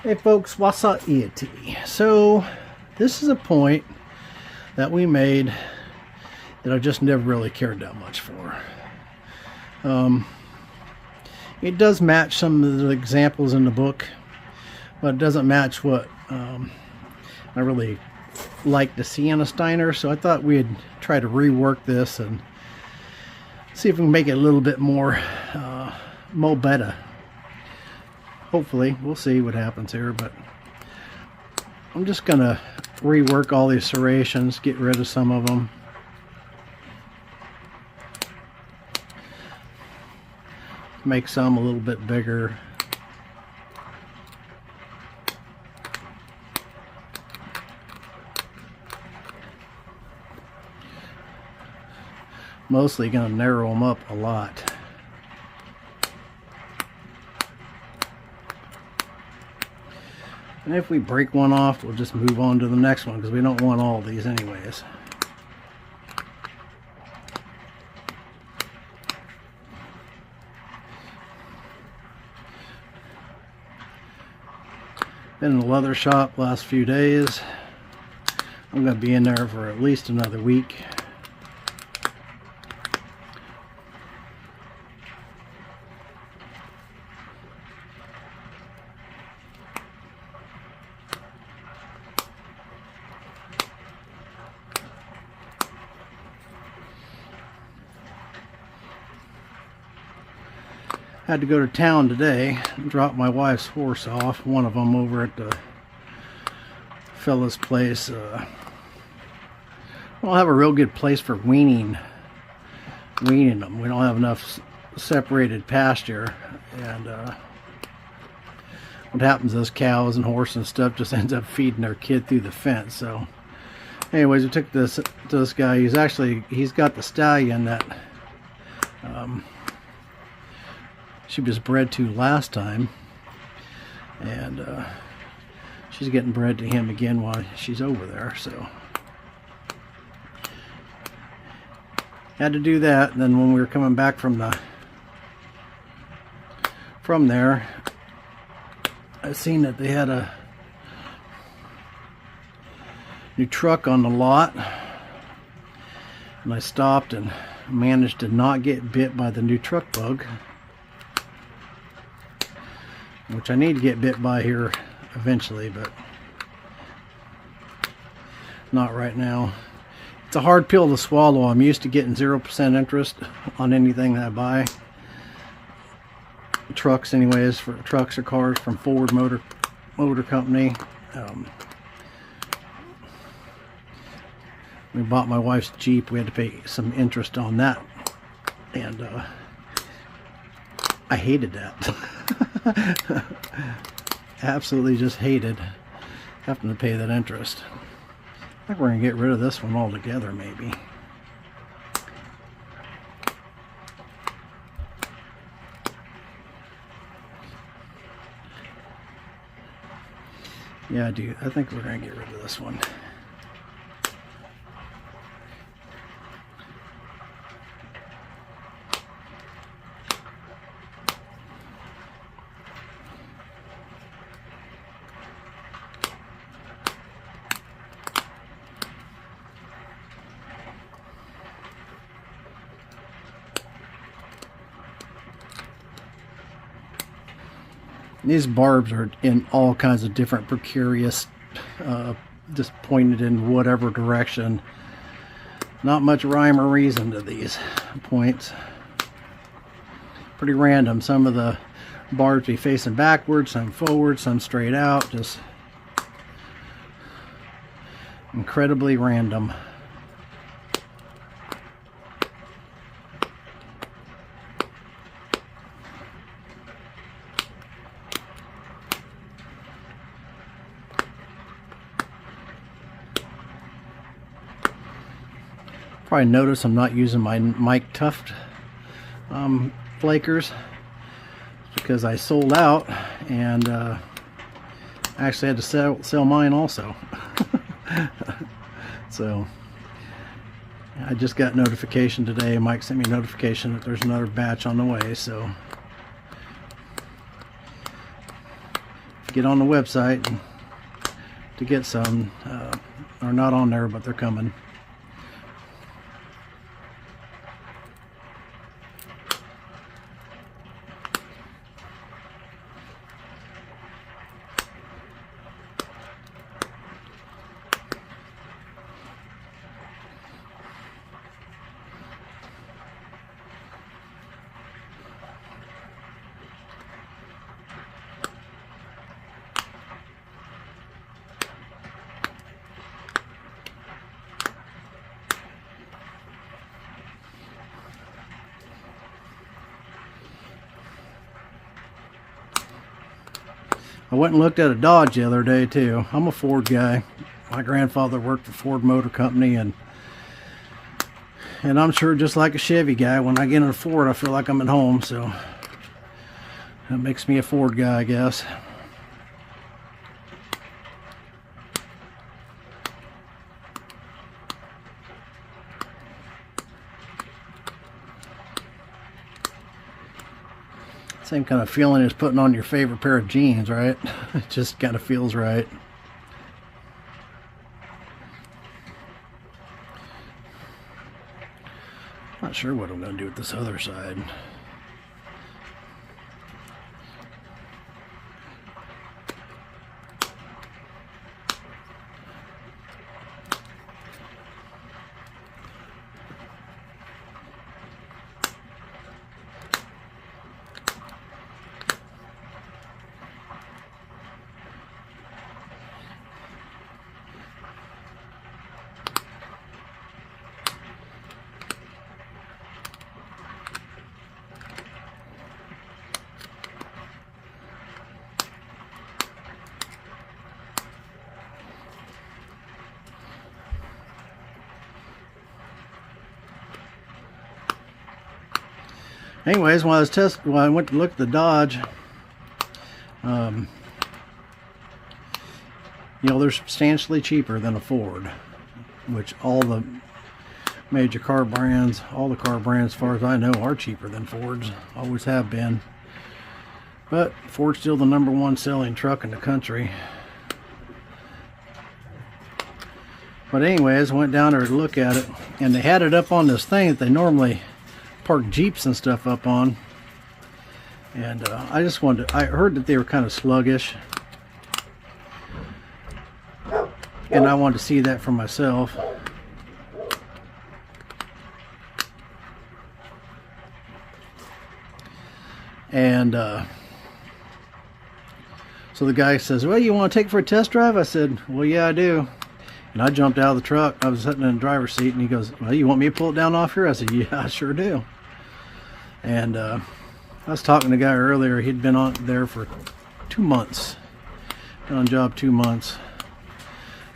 Hey folks, what's up, ET? So this is a point that we made that I just never really cared that much for. It does match some of the examples in the book, but it doesn't match what I really like to see in a Steiner. So I thought we'd try to rework this and see if we can make it a little bit more better. Hopefully, we'll see what happens here, but I'm just gonna rework all these serrations, get rid of some of them. Make some a little bit bigger. Mostly gonna narrow them up a lot. And if we break one off, we'll just move on to the next one because we don't want all of these anyways. Been in the leather shop last few days. I'm going to be in there for at least another week. Had to go to town today and drop my wife's horse off, one of them over at the fella's place. I don't have a real good place for weaning them. We don't have enough separated pasture, and what happens is cows and horses and stuff just ends up feeding their kid through the fence. So anyways, we took this to this guy. He's got the stallion that she was bred to last time, and she's getting bred to him again while she's over there. So had to do that. And then when we were coming back from there, I seen that they had a new truck on the lot, and I stopped and managed to not get bit by the new truck bug, which I need to get bit by here eventually, but not right now. It's a hard pill to swallow. I'm used to getting 0% interest on anything that I buy. Trucks anyways, for trucks or cars from Ford Motor Company. We bought my wife's Jeep. We had to pay some interest on that, and I hated that. Absolutely just hated having to pay that interest. I think we're going to get rid of this one altogether, maybe. Yeah, I do. I think we're going to get rid of this one. These barbs are in all kinds of different precarious, just pointed in whatever direction. Not much rhyme or reason to these points. Pretty random. Some of the barbs be facing backwards, some forward, some straight out. Just incredibly random. Probably notice I'm not using my Mike Tuft flakers because I sold out, and I actually had to sell mine also. So I just got notification today. Mike sent me a notification that there's another batch on the way, so get on the website to get some. Are not on there, but they're coming. I went and looked at a Dodge the other day too. I'm a Ford guy. My grandfather worked for Ford Motor Company, and I'm sure just like a Chevy guy, when I get in a Ford I feel like I'm at home, so that makes me a Ford guy, I guess. Same kind of feeling as putting on your favorite pair of jeans, right? It just kind of feels right. Not sure what I'm going to do with this other side. Anyways, when I went to look at the Dodge, you know, they're substantially cheaper than a Ford, which all the major car brands, all the car brands, as far as I know, are cheaper than Fords. Always have been. But Ford's still the #1 selling truck in the country. But anyways, I went down there to look at it, and they had it up on this thing that they normally park Jeeps and stuff up on, and I just wanted to, I heard that they were kind of sluggish, and I wanted to see that for myself. And so the guy says, well, you want to take it for a test drive? I said, well, yeah, I do. And I jumped out of the truck. I was sitting in the driver's seat, and he goes, well, you want me to pull it down off here? I said, yeah, I sure do. And I was talking to a guy earlier. He'd been on there for 2 months. Been on job 2 months.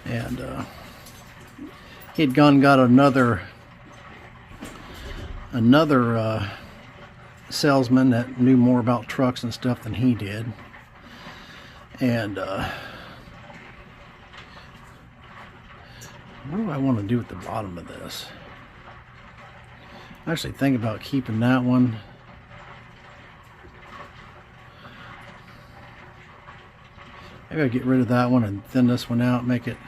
And he'd gone and got another salesman that knew more about trucks and stuff than he did. And what do I want to do with the bottom of this? I actually think about keeping that one. Maybe I'll get rid of that one and thin this one out, make it.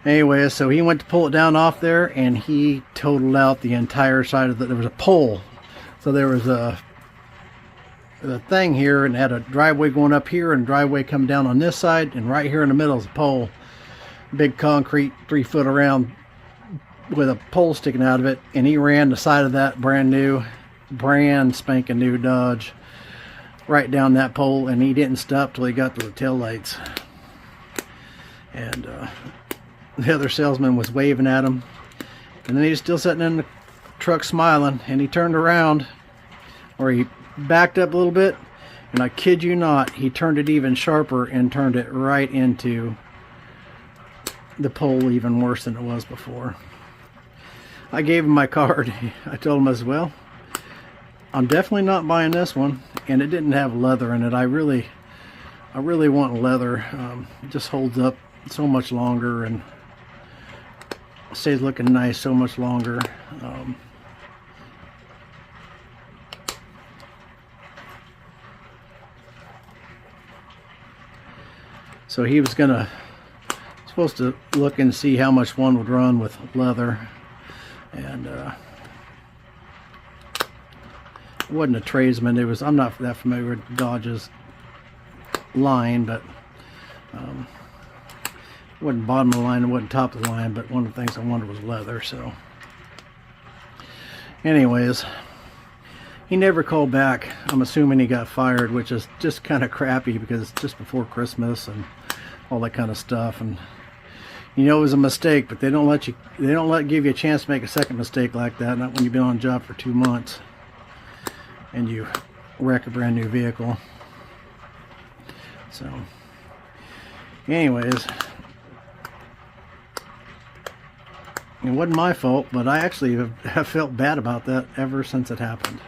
Anyway, so he went to pull it down off there, and he totaled out the entire side of the, there was a pole. So there was a thing here, and had a driveway going up here and driveway come down on this side, and right here in the middle is a pole. Big concrete 3 foot around with a pole sticking out of it, and he ran the side of that brand spanking new Dodge right down that pole, and he didn't stop till he got to the tail lights. And the other salesman was waving at him, and then he was still sitting in the truck smiling, and he turned around, or he backed up a little bit, and I kid you not, he turned it even sharper and turned it right into the pole, even worse than it was before. I gave him my card. I told him as well, I'm definitely not buying this one, and it didn't have leather in it. I really want leather. It just holds up so much longer and stays looking nice so much longer. So he was supposed to look and see how much one would run with leather, and it wasn't a tradesman. It was, I'm not that familiar with Dodge's line, but it wasn't bottom of the line, it wasn't top of the line, but one of the things I wanted was leather. So anyways, he never called back. I'm assuming he got fired, which is just kind of crappy because it's just before Christmas and all that kind of stuff. And you know it was a mistake, but they don't give you a chance to make a second mistake like that. Not when you've been on a job for 2 months and you wreck a brand new vehicle. So anyways, it wasn't my fault, but I actually have felt bad about that ever since it happened.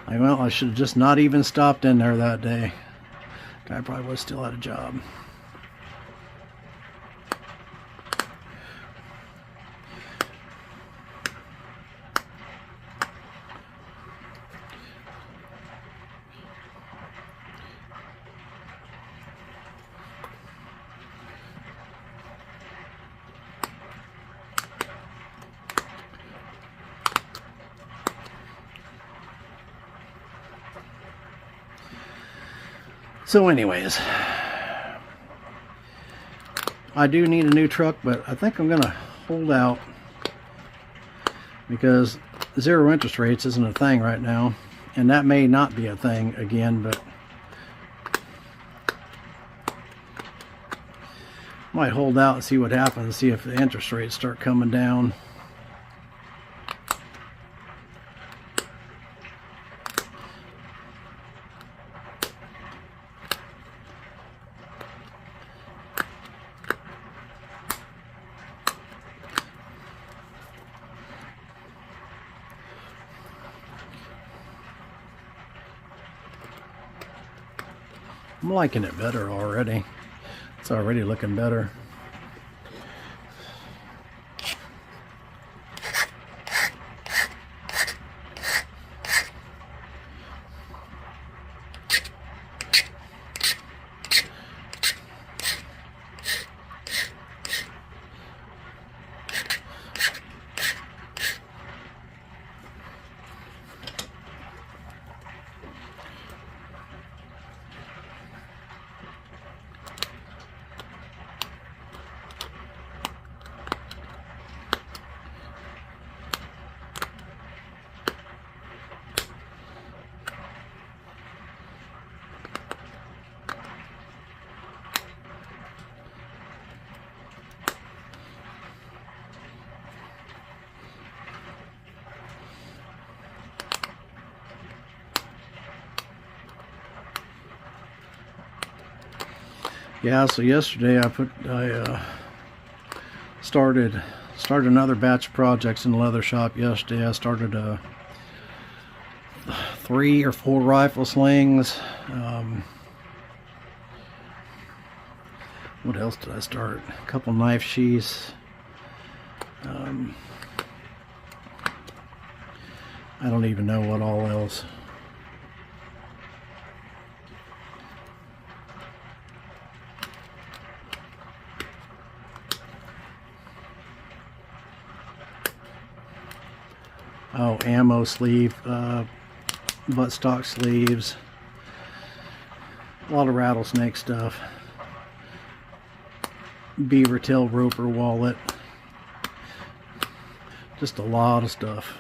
I should have just not even stopped in there that day. Guy probably was still at a job. So anyways, I do need a new truck, but I think I'm gonna hold out because zero interest rates isn't a thing right now, and that may not be a thing again, but might hold out and see what happens, see if the interest rates start coming down. I'm liking it better already. It's already looking better. Yeah, so yesterday I started another batch of projects in the leather shop yesterday. I started 3 or 4 rifle slings. What else did I start? A couple knife sheaths. I don't even know what all else. Oh, ammo sleeve, buttstock sleeves, a lot of rattlesnake stuff, beaver tail roper wallet, just a lot of stuff.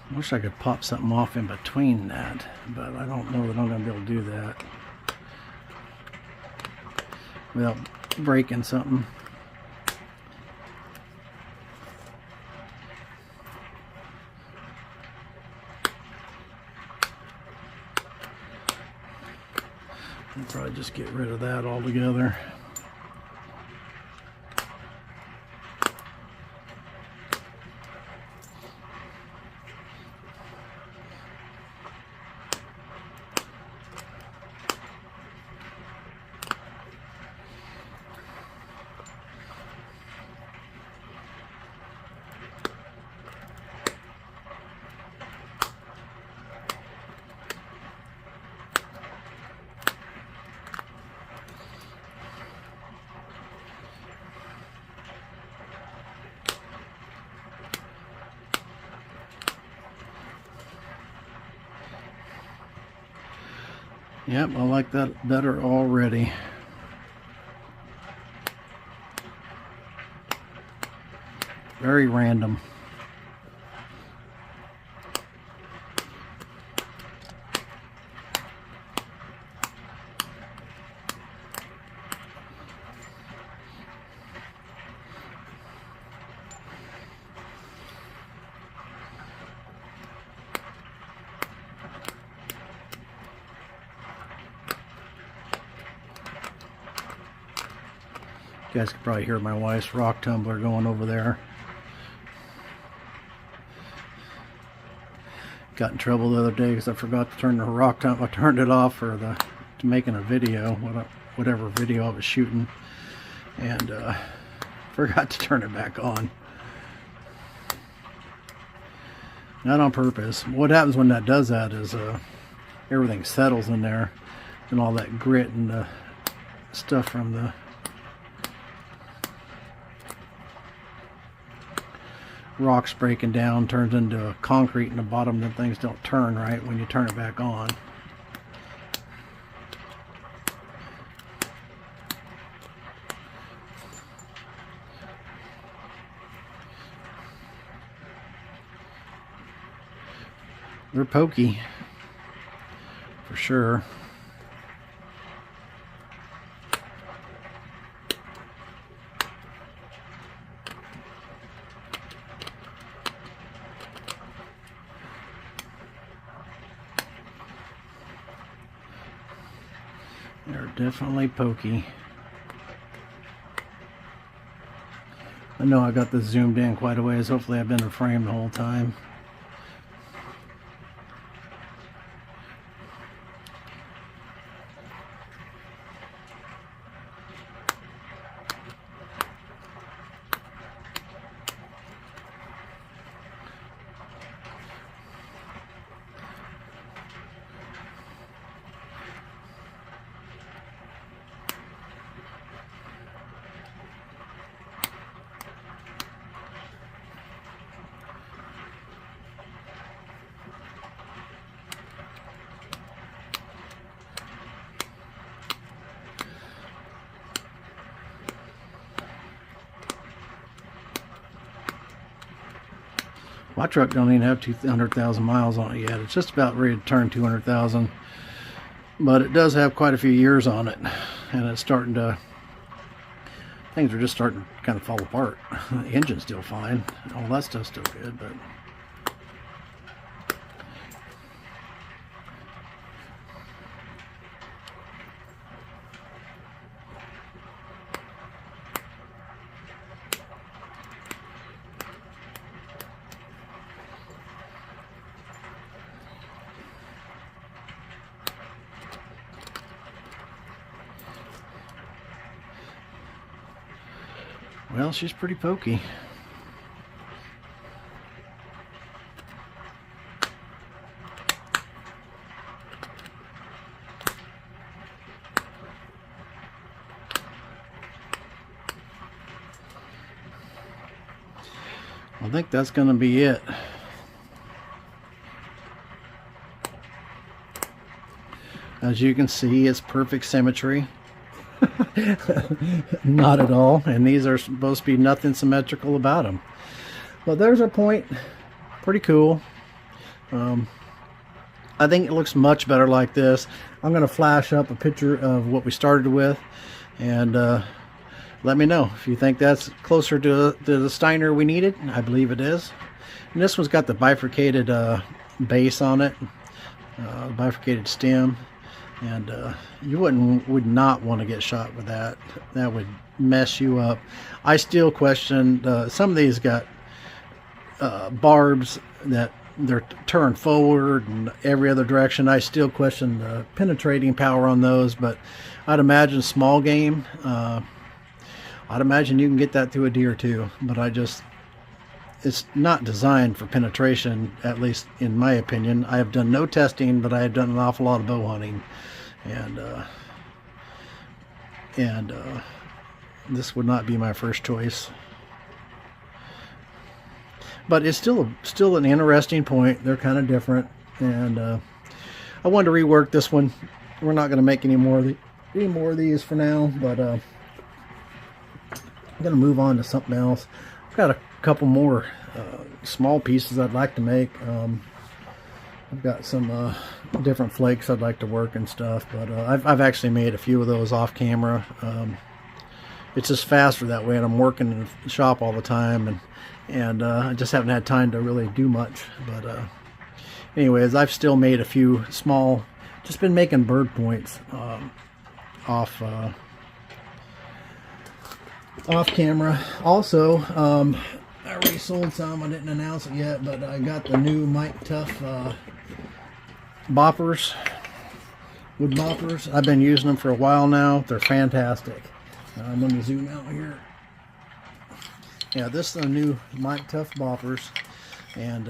I wish I could pop something off in between that, but I don't know that I'm going to be able to do that without breaking something. I'll probably just get rid of that altogether. Yep, I like that better already. Very random. You guys can probably hear my wife's rock tumbler going over there. Got in trouble the other day because I forgot to turn the rock tumbler. I turned it off for to making a video, whatever video I was shooting, and forgot to turn it back on. Not on purpose. What happens when that does that is everything settles in there, and all that grit and the stuff from the rocks breaking down turns into concrete in the bottom, and things don't turn right when you turn it back on. They're pokey for sure. They're definitely pokey. I know I got this zoomed in quite a ways. Hopefully I've been in frame the whole time. My truck don't even have 200,000 miles on it yet. It's just about ready to turn 200,000, but it does have quite a few years on it, and it's starting to, things are just starting to kind of fall apart. The engine's still fine, all that stuff's still good, but well, she's pretty pokey. I think that's going to be it. As you can see, it's perfect symmetry. Not at all, and these are supposed to be nothing symmetrical about them, but there's our point. Pretty cool. I think it looks much better like this. I'm going to flash up a picture of what we started with, and let me know if you think that's closer to the Steiner we needed. I believe it is. And this one's got the bifurcated base on it, bifurcated stem. And you would not want to get shot with that. That would mess you up. I still question, some of these got barbs that they're turned forward and every other direction. I still question the penetrating power on those, but I'd imagine small game, I'd imagine you can get that through a deer too, but it's not designed for penetration, at least in my opinion. I have done no testing, but I have done an awful lot of bow hunting, and this would not be my first choice. But it's still an interesting point. They're kind of different, and I wanted to rework this one we're not going to make any more of these for now, but I'm going to move on to something else. I've got a couple more small pieces I'd like to make. I've got some different flakes I'd like to work and stuff, but I've actually made a few of those off camera. It's just faster that way, and I'm working in the shop all the time, and I just haven't had time to really do much. But anyways, I've still made a few small, just been making bird points off camera. Also, I already sold some. I didn't announce it yet, but I got the new Mike Tough boppers, wood boppers. I've been using them for a while now. They're fantastic. Let me zoom out here. Yeah, this is the new Mike Tough boppers, and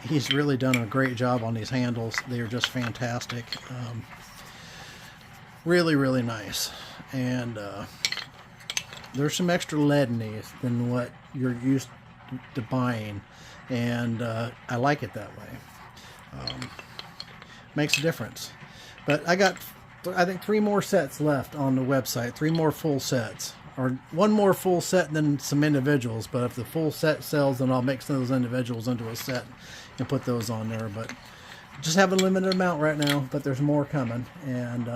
he's really done a great job on these handles. They are just fantastic. Really, really nice. And there's some extra lead in these than what you're used to buying, and I like it that way. Makes a difference. But I got, I think, 3 more sets left on the website. 3 more full sets, or 1 more full set than some individuals. But if the full set sells, then I'll make some of those individuals into a set and put those on there. But just have a limited amount right now, but there's more coming. And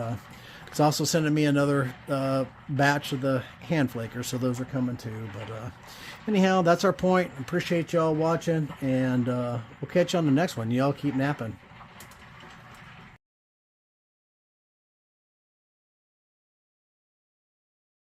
it's also sending me another batch of the hand flakers, so those are coming too. But anyhow, that's our point. Appreciate y'all watching, and we'll catch you on the next one. Y'all keep napping.